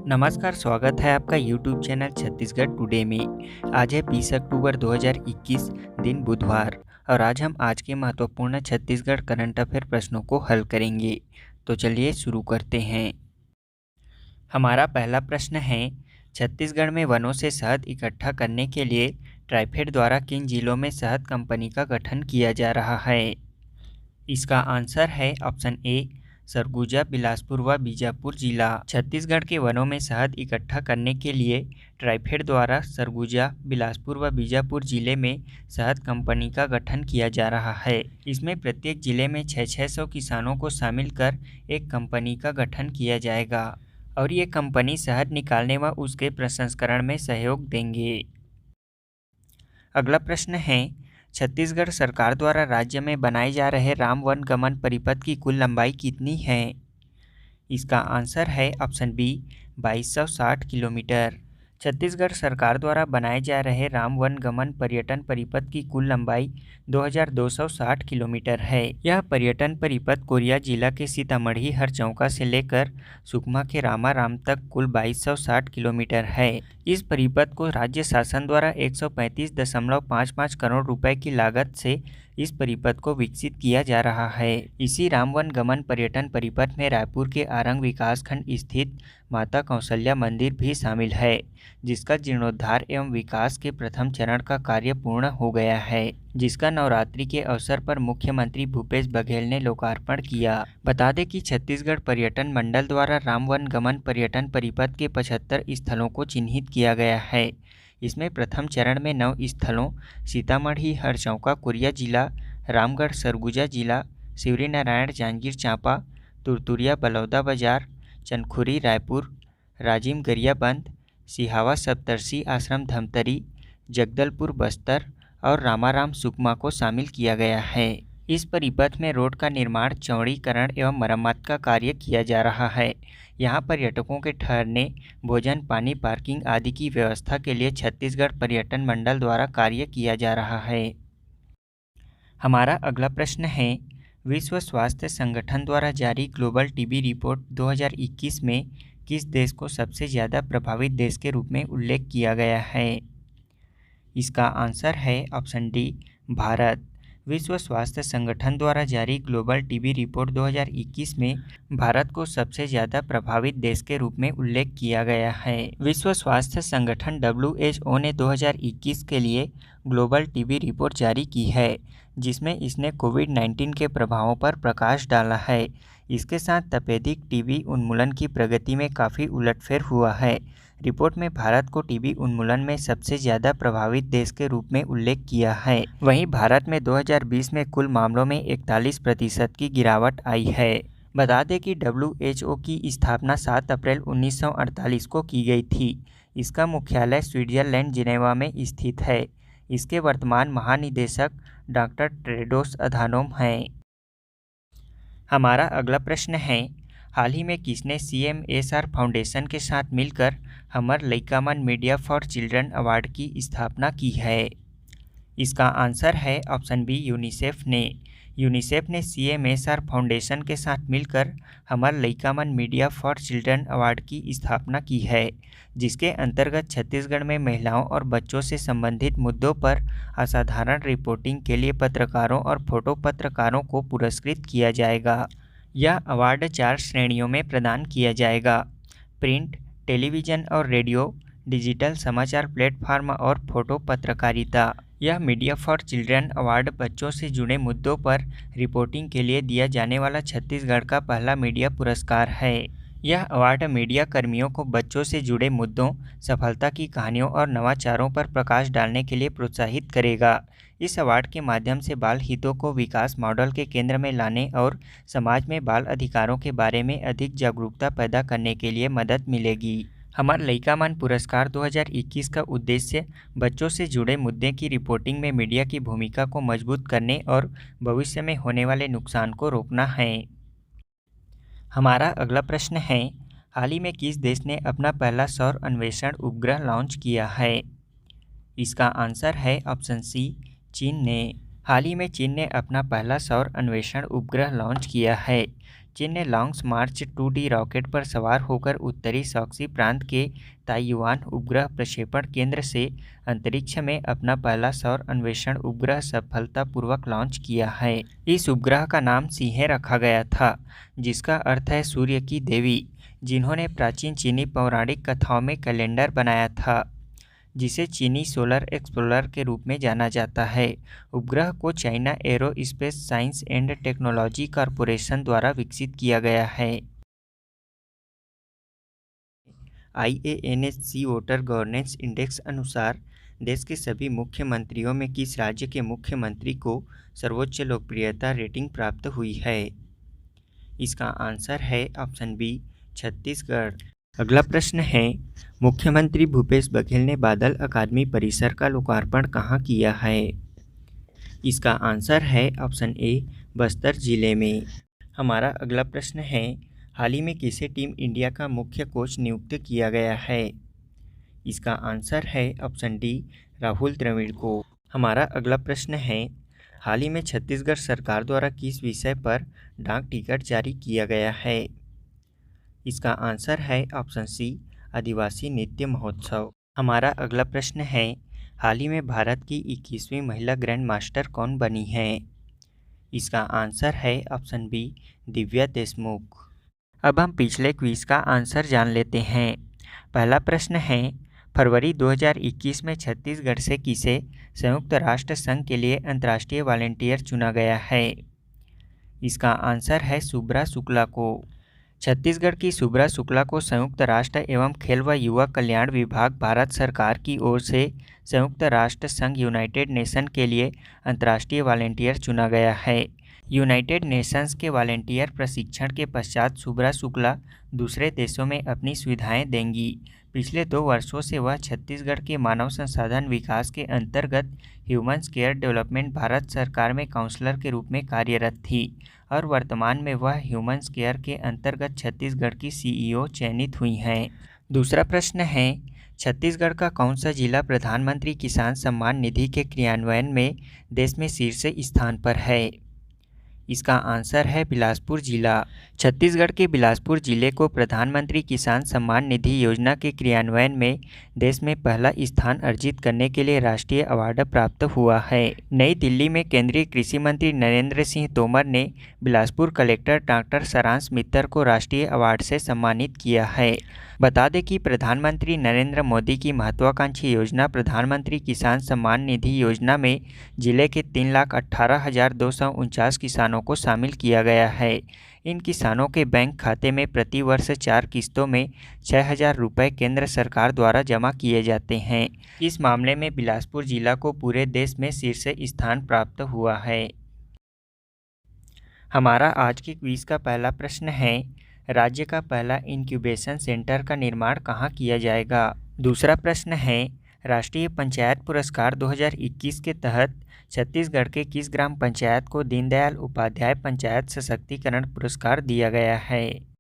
नमस्कार, स्वागत है आपका YouTube चैनल छत्तीसगढ़ टुडे में। आज है 20 अक्टूबर 2021, दिन बुधवार, और आज हम आज के महत्वपूर्ण छत्तीसगढ़ करंट अफेयर प्रश्नों को हल करेंगे। तो चलिए शुरू करते हैं। हमारा पहला प्रश्न है, छत्तीसगढ़ में वनों से शहद इकट्ठा करने के लिए ट्राइफेड द्वारा किन जिलों में शहद कंपनी का गठन किया जा रहा है? इसका आंसर है ऑप्शन ए, सरगुजा, बिलासपुर व बीजापुर जिला। छत्तीसगढ़ के वनों में शहद इकट्ठा करने के लिए ट्राइफेड द्वारा सरगुजा, बिलासपुर व बीजापुर जिले में शहद कंपनी का गठन किया जा रहा है। इसमें प्रत्येक जिले में 600 किसानों को शामिल कर एक कंपनी का गठन किया जाएगा और ये कंपनी शहद निकालने व उसके प्रसंस्करण में सहयोग देंगे। अगला प्रश्न है, छत्तीसगढ़ सरकार द्वारा राज्य में बनाए जा रहे राम वन गमन परिपथ की कुल लंबाई कितनी है? इसका आंसर है ऑप्शन बी, 2260 किलोमीटर। छत्तीसगढ़ सरकार द्वारा बनाए जा रहे राम वन गमन पर्यटन परिपथ की कुल लंबाई 2260 किलोमीटर है। यह पर्यटन परिपथ कोरिया जिला के सीतामढ़ी हरचौका से लेकर सुकमा के रामाराम तक कुल 2260 किलोमीटर है। इस परिपथ को राज्य शासन द्वारा 135.55 करोड़ रुपए की लागत से इस परिपथ को विकसित किया जा रहा है। इसी रामवन गमन पर्यटन परिपथ में रायपुर के आरंग विकासखंड स्थित माता कौशल्या मंदिर भी शामिल है, जिसका जीर्णोद्धार एवं विकास के प्रथम चरण का कार्य पूर्ण हो गया है, जिसका नवरात्रि के अवसर पर मुख्यमंत्री भूपेश बघेल ने लोकार्पण किया। बता दें कि छत्तीसगढ़ पर्यटन मंडल द्वारा रामवन गमन पर्यटन परिपथ के 75 स्थलों को चिन्हित किया गया है। इसमें प्रथम चरण में 9 स्थलों सीतामढ़ी हरचौका कोरिया जिला, रामगढ़ सरगुजा जिला, शिवरीनारायण जांजगीर चांपा, तुरतुरिया बलौदा बाजार, चनखुरी रायपुर, राजिम गरियाबंद, सिहावा सप्तर्षि आश्रम धमतरी, जगदलपुर बस्तर और रामाराम सुकमा को शामिल किया गया है। इस परिपथ में रोड का निर्माण, चौड़ीकरण एवं मरम्मत का कार्य किया जा रहा है। यहाँ पर्यटकों के ठहरने, भोजन, पानी, पार्किंग आदि की व्यवस्था के लिए छत्तीसगढ़ पर्यटन मंडल द्वारा कार्य किया जा रहा है। हमारा अगला प्रश्न है, विश्व स्वास्थ्य संगठन द्वारा जारी ग्लोबल टीबी रिपोर्ट 2021 में किस देश को सबसे ज़्यादा प्रभावित देश के रूप में उल्लेख किया गया है? इसका आंसर है ऑप्शन डी, भारत। विश्व स्वास्थ्य संगठन द्वारा जारी ग्लोबल टीबी रिपोर्ट 2021 में भारत को सबसे ज़्यादा प्रभावित देश के रूप में उल्लेख किया गया है। विश्व स्वास्थ्य संगठन WHO ने 2021 के लिए ग्लोबल टीबी रिपोर्ट जारी की है, जिसमें इसने कोविड-19 के प्रभावों पर प्रकाश डाला है। इसके साथ तपेदिक टीबी उन्मूलन की प्रगति में काफ़ी उलटफेर हुआ है। रिपोर्ट में भारत को टीबी उन्मूलन में सबसे ज़्यादा प्रभावित देश के रूप में उल्लेख किया है। वहीं भारत में 2020 में कुल मामलों में 41% की गिरावट आई है। बता दें कि WHO की स्थापना 7 अप्रैल 1948 को की गई थी। इसका मुख्यालय स्विट्जरलैंड जिनेवा में स्थित है। इसके वर्तमान महानिदेशक डॉक्टर टेड्रोस अधानोम हैं। हमारा अगला प्रश्न है, हाल ही में किसने CMSR फाउंडेशन के साथ मिलकर हमर लइका मन मीडिया फॉर चिल्ड्रन अवार्ड की स्थापना की है? इसका आंसर है ऑप्शन बी, यूनिसेफ ने। यूनिसेफ ने CMSR फाउंडेशन के साथ मिलकर हमर लइका मन मीडिया फॉर चिल्ड्रन अवार्ड की स्थापना की है, जिसके अंतर्गत छत्तीसगढ़ में महिलाओं और बच्चों से संबंधित मुद्दों पर असाधारण रिपोर्टिंग के लिए पत्रकारों और फोटो पत्रकारों को पुरस्कृत किया जाएगा। यह अवार्ड 4 श्रेणियों में प्रदान किया जाएगा: प्रिंट, टेलीविज़न और रेडियो, डिजिटल समाचार प्लेटफॉर्म और फोटो पत्रकारिता। यह मीडिया फॉर चिल्ड्रन अवार्ड बच्चों से जुड़े मुद्दों पर रिपोर्टिंग के लिए दिया जाने वाला छत्तीसगढ़ का पहला मीडिया पुरस्कार है। यह अवार्ड मीडिया कर्मियों को बच्चों से जुड़े मुद्दों, सफलता की कहानियों और नवाचारों पर प्रकाश डालने के लिए प्रोत्साहित करेगा। इस अवार्ड के माध्यम से बाल हितों को विकास मॉडल के केंद्र में लाने और समाज में बाल अधिकारों के बारे में अधिक जागरूकता पैदा करने के लिए मदद मिलेगी। हमर लइका मन पुरस्कार 2021 का उद्देश्य बच्चों से जुड़े मुद्दे की रिपोर्टिंग में मीडिया की भूमिका को मजबूत करने और भविष्य में होने वाले नुकसान को रोकना है। हमारा अगला प्रश्न है, हाल ही में किस देश ने अपना पहला सौर अन्वेषण उपग्रह लॉन्च किया है? इसका आंसर है ऑप्शन सी, चीन ने। हाल ही में चीन ने अपना पहला सौर अन्वेषण उपग्रह लॉन्च किया है। चीन ने लॉन्ग मार्च 2D रॉकेट पर सवार होकर उत्तरी शॉक्सी प्रांत के ताइयुआन उपग्रह प्रक्षेपण केंद्र से अंतरिक्ष में अपना पहला सौर अन्वेषण उपग्रह सफलतापूर्वक लॉन्च किया है। इस उपग्रह का नाम सीहे रखा गया था, जिसका अर्थ है सूर्य की देवी, जिन्होंने प्राचीन चीनी पौराणिक कथाओं में कैलेंडर बनाया था, जिसे चीनी सोलर एक्सप्लोरर के रूप में जाना जाता है। उपग्रह को China aerospace science and technology corporation द्वारा विकसित किया गया है। IANSC वोटर गवर्नेंस इंडेक्स अनुसार देश के सभी मुख्यमंत्रियों में किस राज्य के मुख्यमंत्री को सर्वोच्च लोकप्रियता रेटिंग प्राप्त हुई है? इसका आंसर है ऑप्शन बी, छत्तीसगढ़। अगला प्रश्न है, मुख्यमंत्री भूपेश बघेल ने बादल अकादमी परिसर का लोकार्पण कहाँ किया है? इसका आंसर है ऑप्शन ए, बस्तर जिले में। हमारा अगला प्रश्न है, हाल ही में किसे टीम इंडिया का मुख्य कोच नियुक्त किया गया है? इसका आंसर है ऑप्शन डी, राहुल द्रविड़ को। हमारा अगला प्रश्न है, हाल ही में छत्तीसगढ़ सरकार द्वारा किस विषय पर डाक टिकट जारी किया गया है? इसका आंसर है ऑप्शन सी, आदिवासी नृत्य महोत्सव। हमारा अगला प्रश्न है, हाल ही में भारत की 21वीं महिला ग्रैंड मास्टर कौन बनी है? इसका आंसर है ऑप्शन बी, दिव्या देशमुख। अब हम पिछले क्विज का आंसर जान लेते हैं। पहला प्रश्न है, फरवरी 2021 में छत्तीसगढ़ से किसे संयुक्त राष्ट्र संघ के लिए अंतर्राष्ट्रीय वॉलंटियर चुना गया है? इसका आंसर है शुभ्रा शुक्ला को। छत्तीसगढ़ की शुभ्रा शुक्ला को संयुक्त राष्ट्र एवं खेल व युवा कल्याण विभाग भारत सरकार की ओर से संयुक्त राष्ट्र संघ यूनाइटेड नेशन के लिए अंतर्राष्ट्रीय वॉलंटियर चुना गया है। यूनाइटेड नेशंस के वॉलंटियर प्रशिक्षण के पश्चात शुभ्रा शुक्ला दूसरे देशों में अपनी सुविधाएं देंगी। पिछले 2 वर्षों से वह छत्तीसगढ़ के मानव संसाधन विकास के अंतर्गत ह्यूमन केयर डेवलपमेंट भारत सरकार में काउंसलर के रूप में कार्यरत थी और वर्तमान में वह ह्यूमन केयर के अंतर्गत छत्तीसगढ़ की CEO चयनित हुई हैं। दूसरा प्रश्न है, छत्तीसगढ़ का कौन सा जिला प्रधानमंत्री किसान सम्मान निधि के क्रियान्वयन में देश में शीर्ष स्थान पर है? इसका आंसर है बिलासपुर जिला। छत्तीसगढ़ के बिलासपुर जिले को प्रधानमंत्री किसान सम्मान निधि योजना के क्रियान्वयन में देश में पहला स्थान अर्जित करने के लिए राष्ट्रीय अवार्ड प्राप्त हुआ है। नई दिल्ली में केंद्रीय कृषि मंत्री नरेंद्र सिंह तोमर ने बिलासपुर कलेक्टर डॉक्टर सारांश मित्तर को राष्ट्रीय अवार्ड से सम्मानित किया है। बता दें कि प्रधानमंत्री नरेंद्र मोदी की महत्वाकांक्षी योजना प्रधानमंत्री किसान सम्मान निधि योजना में जिले के 3,18,249 किसानों को शामिल किया गया है। इन किसानों के बैंक खाते में प्रति वर्ष 4 किस्तों में 6,000 रुपये केंद्र सरकार द्वारा जमा किए जाते हैं। इस मामले में बिलासपुर जिला को पूरे देश में शीर्ष स्थान प्राप्त हुआ है। हमारा आज के क्विज का पहला प्रश्न है, राज्य का पहला इंक्यूबेशन सेंटर का निर्माण कहाँ किया जाएगा? दूसरा प्रश्न है, राष्ट्रीय पंचायत पुरस्कार 2021 के तहत छत्तीसगढ़ के किस ग्राम पंचायत को दीनदयाल उपाध्याय पंचायत सशक्तिकरण पुरस्कार दिया गया है?